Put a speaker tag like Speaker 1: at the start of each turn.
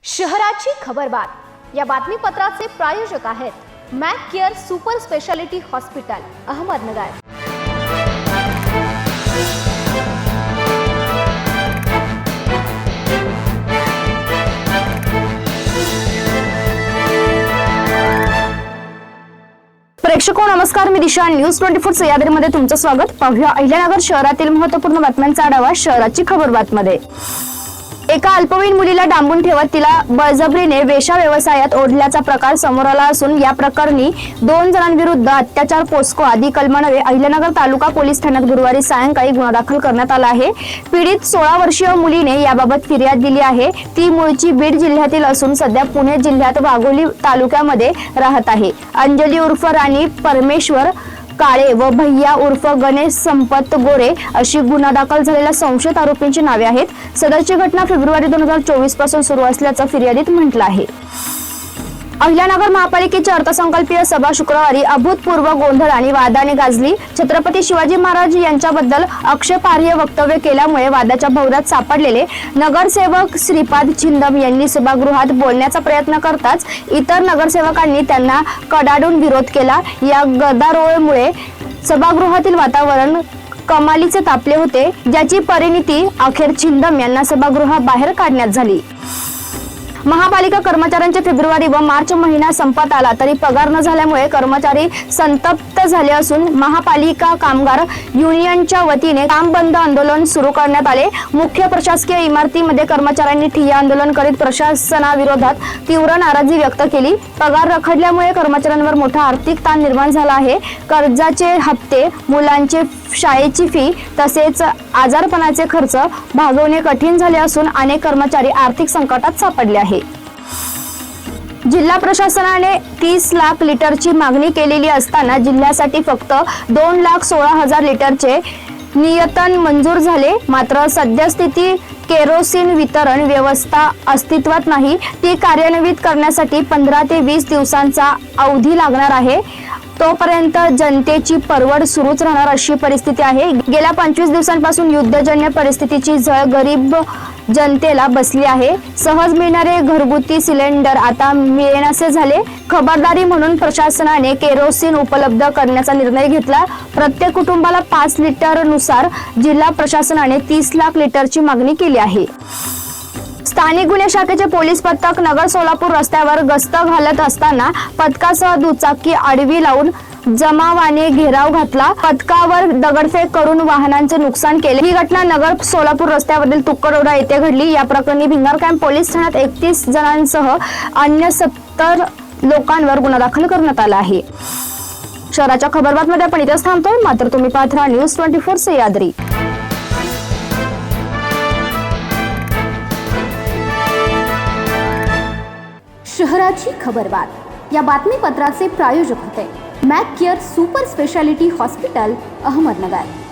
Speaker 1: शहराची खबरबात या बातमीपत्राचे प्रायोजक आहेत Mac Care super speciality hospital Ahmednagar. प्रेक्षको नमस्कार, मी दिशा। न्यूज 24 सह्याद्रीमध्ये तुमचं स्वागत। पाहूया अहिल्यानगर शहरातील महत्त्वपूर्ण बातम्यांचा आढावा शहराची खबरबातमध्ये। एका अल्पवयीन मुलीला डांबून ठेवत तिला बळजबरीने वेश्या व्यवसायात ओढल्याचा प्रकार समोर आला असून या प्रकरणी 2 जणांविरुद्ध अत्याचार पोस्को आदी कलमान्वये अहिल्यानगर तालुका पोलीस ठाण्यात गुरुवारी सायंकाळी गुन्हा दाखल करण्यात आला आहे। पीडित 16 वर्षीय मुलीने याबाबत फिर्याद दिली आहे। ती मूळची बीड जिल्ह्यातील असून सध्या पुणे जिल्ह्यात वाघोली तालुक्यामध्ये राहत आहे। अंजली उर्फ राणी परमेश्वर काळे व भैया उर्फ गणेश संपत गोरे अशी गुन्हा दाखल झालेल्या संशयित आरोपींची नावे आहेत। सदरची घटना फेब्रुवारी 2024 पासून सुरू असल्याचं फिर्यादीत म्हटलं आहे। अहिल्यानगर महापालिकेची अर्थसंकल्पीय सभा शुक्रवारी अभूतपूर्व गोंधळ आणि वादाने गाजली। छत्रपती शिवाजी महाराज यांच्याबद्दल आक्षेपार्ह वक्तव्य केल्यामुळे वादाच्या भोवऱ्यात सापडलेले नगरसेवक श्रीपाद छिंदम यांनी सभागृहात बोलण्याचा प्रयत्न करताच इतर नगरसेवकांनी त्यांना कडाडून विरोध केला। या गदारोळामुळे सभागृहातील वातावरण कमालीचे तापले होते, ज्याची परिणिती अखेर छिंदम यांना सभागृहाबाहेर काढण्यात झाली। महापालिका कर्मचाऱ्यांचे फेब्रुवारी व मार्च महिना संपत आला तरी पगार न झाल्यामुळे कर्मचारी संतप्त झाले असून महापालिका कामगार युनियनच्या वतीने काम बंद आंदोलन सुरू करण्यात आले। मुख्य प्रशासकीय इमारतीमध्ये कर्मचाऱ्यांनी ठिय्या आंदोलन करीत प्रशासनाविरोधात तीव्र नाराजी व्यक्त केली। पगार रखडल्यामुळे कर्मचाऱ्यांवर मोठा आर्थिक ताण निर्माण झाला आहे। कर्जाचे हप्ते, मुलांचे शाळेची फी तसेच आजारपणाचे खर्च भागवणे कठीण झाले असून अनेक कर्मचारी आर्थिक संकटात सापडले आहेत। जिल्हा प्रशासनाने 30 लाख लिटरची मागणी केलेली असताना जिल्ह्यासाठी फक्त 2,16,000 लिटरचे नियतन मंजूर झाले। मात्र सद्यस्थिती केरोसिन वितरण व्यवस्था अस्तित्वात नाही। ती कार्यान्वित करण्यासाठी 15 ते 20 दिवसांचा अवधी लागणार आहे। तोपर्यंत जनतेची परवड सुरूच राहणार अशी परिस्थिती आहे। गेल्या 25 दिवसांपासून युद्धजन्य परिस्थितीची झळ गरीब जनतेला बसली आहे। सहज मिळणारे घरगुती सिलेंडर आता मिळेनासे झाले। खबरदारी म्हणून प्रशासनाने केरोसिन उपलब्ध करण्याचा निर्णय घेतला। प्रत्येक कुटुंबाला 5 लिटर नुसार जिल्हा प्रशासनाने 30 लाख लिटरची मागणी केली आहे। स्थानिक गुन्हे शाखेचे पोलीस पथक नगर सोलापूर रस्त्यावर गस्त घालत असताना पथकासह दुचाकी आडवी लावून जमावाने घेराव घातला। पथकावर दगडफेक करून वाहनांचे नुकसान केले। ही घटना नगर सोलापूर रस्त्यावरील तुक्कडोडा येथे घडली। या प्रकरणी भिंगार कॅम्प पोलीस ठाण्यात 31 जणांसह अन्य 70 लोकांवर गुन्हा दाखल करण्यात आला आहे। शहराच्या खबरबातमध्ये आपण इथेच थांबतोय, मात्र तुम्ही पाहत राहा न्यूज 24 सह्याद्री। शहराची खबरबात या बातमीपत्राचे प्रायोजक होते Mac Care super speciality hospital Ahmednagar.